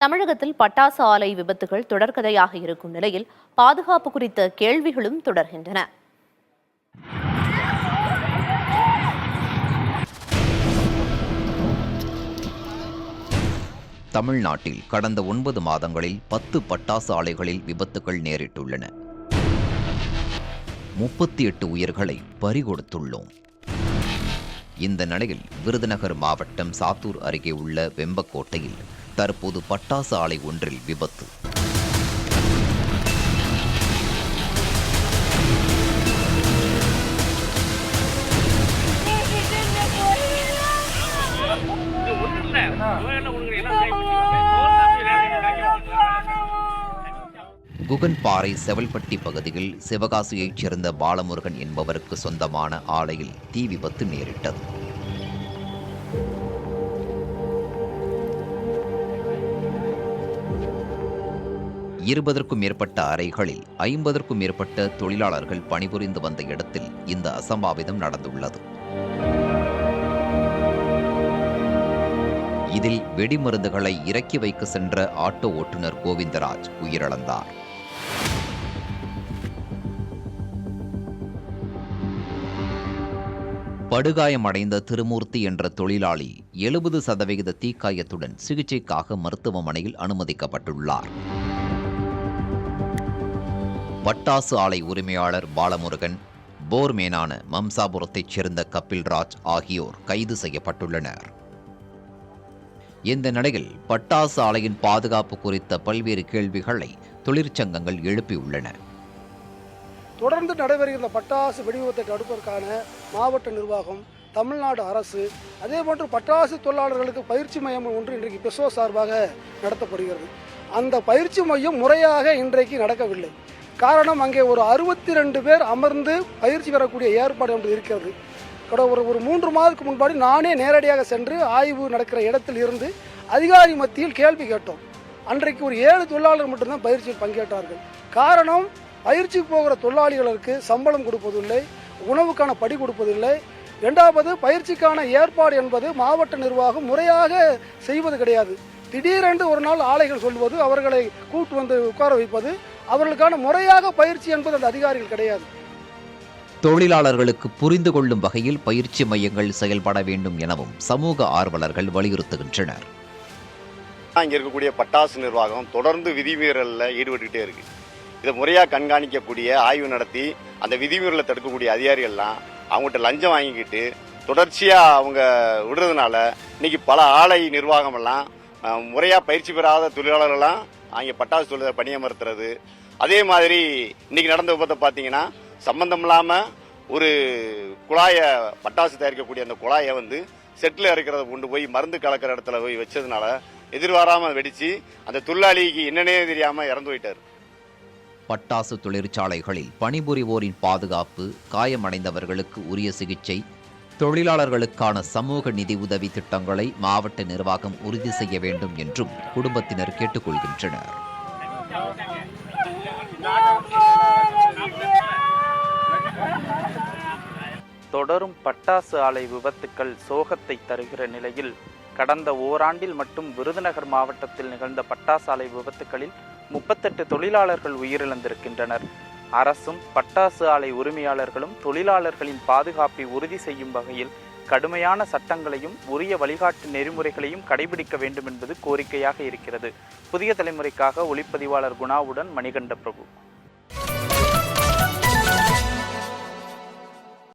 தமிழகத்தில் பட்டாசு ஆலை விபத்துகள் தொடர்கதையாக இருக்கும் நிலையில் பாதுகாப்பு குறித்த கேள்விகளும் தொடர்கின்றன. தமிழ்நாட்டில் கடந்த 9 மாதங்களில் 10 பட்டாசு ஆலைகளில் விபத்துகள் நேரிட்டுள்ளன. 38 உயிர்களை பறிகொடுத்துள்ளோம். இந்த நிலையில் விருதுநகர் மாவட்டம் சாத்தூர் அருகே உள்ள வெம்பக்கோட்டையில் தற்போது பட்டாசு ஆலை ஒன்றில் விபத்து. குகன்பாறை செவல்பட்டி பகுதியில் சிவகாசியைச் சேர்ந்த பாலமுருகன் என்பவருக்கு சொந்தமான ஆலையில் தீ விபத்து நேரிட்டது. இருபதற்கும் மேற்பட்ட அறைகளில் 50க்கும் மேற்பட்ட தொழிலாளர்கள் பணிபுரிந்து வந்த இடத்தில் இந்த அசம்பாவிதம் நடந்துள்ளது. இதில் வெடிமருந்துகளை இறக்கி வைக்க சென்ற ஆட்டோ ஓட்டுநர் கோவிந்தராஜ் உயிரிழந்தார். படுகாயமடைந்த திருமூர்த்தி என்ற தொழிலாளி 70% தீக்காயத்துடன் சிகிச்சைக்காக மருத்துவமனையில் அனுமதிக்கப்பட்டுள்ளார். பட்டாசு ஆலை உரிமையாளர் பாலமுருகன், போர்மேனான மம்சாபுரத்தைச் சேர்ந்த கபில்ராஜ் ஆகியோர் கைது செய்யப்பட்டுள்ளனர். இந்த நிலையில் பட்டாசு ஆலையின் பாதுகாப்பு குறித்த பல்வேறு கேள்விகளை தொழிற்சங்கங்கள் எழுப்பியுள்ளன. தொடர்ந்து நடைபெறுகின்ற பட்டாசு வெடிவிபத்தை தடுப்பதற்கான மாவட்ட நிர்வாகம், தமிழ்நாடு அரசு, அதேபோன்று பட்டாசு தொழிலாளர்களுக்கு பயிற்சி மையம் ஒன்று இன்றைக்கு பெசோ சார்பாக நடத்தப்படுகிறது. அந்த பயிற்சி மையம் முறையாக இன்றைக்கு நடக்கவில்லை. காரணம், அங்கே ஒரு 62 பேர் அமர்ந்து பயிற்சி பெறக்கூடிய ஏற்பாடு ஒன்று இருக்கிறது. ஒரு 3 மாதத்துக்கு முன்பாடி நானே நேரடியாக சென்று ஆய்வு நடக்கிற இடத்தில் இருந்து அதிகாரி மத்தியில் கேள்வி கேட்டோம். அன்றைக்கு ஒரு 7 தொழிலாளர்கள் மட்டும்தான் பயிற்சியில் பங்கேற்றார்கள். காரணம், பயிற்சிக்கு போகிற தொழிலாளிகளுக்கு சம்பளம் கொடுப்பதில்லை, உணவுக்கான படி கொடுப்பதில்லை. இரண்டாவது, பயிற்சிக்கான ஏற்பாடு என்பது மாவட்ட நிர்வாகம் முறையாக செய்வது கிடையாது. திடீரென்று ஒரு நாள் ஆலைகள் சொல்வது, அவர்களை கூட்டு வந்து உட்கார வைப்பது, அவர்களுக்கான முறையாக பயிற்சி என்பது அந்த அதிகாரிகள் கிடையாது. தொழிலாளர்களுக்கு புரிந்து கொள்ளும் வகையில் பயிற்சி மையங்கள் செயல்பட வேண்டும் எனவும் சமூக ஆர்வலர்கள் வலியுறுத்துகின்றனர். இங்கே இருக்கக்கூடிய பட்டாசு நிர்வாகம் தொடர்ந்து விதிமீறலில் ஈடுபட்டுக்கிட்டே இருக்கு. இதை முறையாக கண்காணிக்கக்கூடிய ஆய்வு நடத்தி அந்த விதிமீறலை தடுக்கக்கூடிய அதிகாரிகள்லாம் அவங்ககிட்ட லஞ்சம் வாங்கிக்கிட்டு தொடர்ச்சியாக அவங்க விடுறதுனால இன்னைக்கு பல ஆலை நிர்வாகமெல்லாம் முறையாக பயிற்சி பெறாத தொழிலாளர்கள்லாம் அங்கே பட்டாசு தொழிலை பணியமர்த்துறது. அதே மாதிரி இன்னைக்கு நடந்த விபத்தை பார்த்தீங்கன்னா சம்பந்தம் இல்லாமல் ஒரு குழாயை, பட்டாசு தயாரிக்கக்கூடிய அந்த குழாயை செட்டில் இறக்கிறத கொண்டு போய் மருந்து கலக்கிற இடத்துல போய் வச்சதுனால எதிர்பாராமல் வெடிச்சு அந்த தொழிலாளிக்கு என்னன்னே தெரியாமல் இறந்து போயிட்டார். பட்டாசு தொழிற்சாலைகளில் பணிபுரிவோரின் பாதுகாப்பு, காயமடைந்தவர்களுக்கு உரிய சிகிச்சை, தொழிலாளர்களுக்கான சமூக நிதி உதவி திட்டங்களை மாவட்ட நிர்வாகம் உறுதி செய்ய வேண்டும் என்றும் குடும்பத்தினர் கேட்டுக்கொள்கின்றனர். தொடரும் பட்டாசு ஆலை விபத்துக்கள் சோகத்தை தருகிற நிலையில் கடந்த ஓராண்டில் மட்டும் விருதுநகர் மாவட்டத்தில் நிகழ்ந்த பட்டாசு ஆலை விபத்துக்களில் 38 தொழிலாளர்கள் உயிரிழந்திருக்கின்றனர். அரசும் பட்டாசு ஆலை உரிமையாளர்களும் தொழிலாளர்களின் பாதுகாப்பை உறுதி செய்யும் வகையில் கடுமையான சட்டங்களையும் உரிய வழிகாட்டு நெறிமுறைகளையும் கடைபிடிக்க வேண்டும் என்பது கோரிக்கையாக இருக்கிறது. புதிய தலைமுறைக்காக ஒளிப்பதிவாளர் குணாவுடன் மணிகண்ட பிரபு.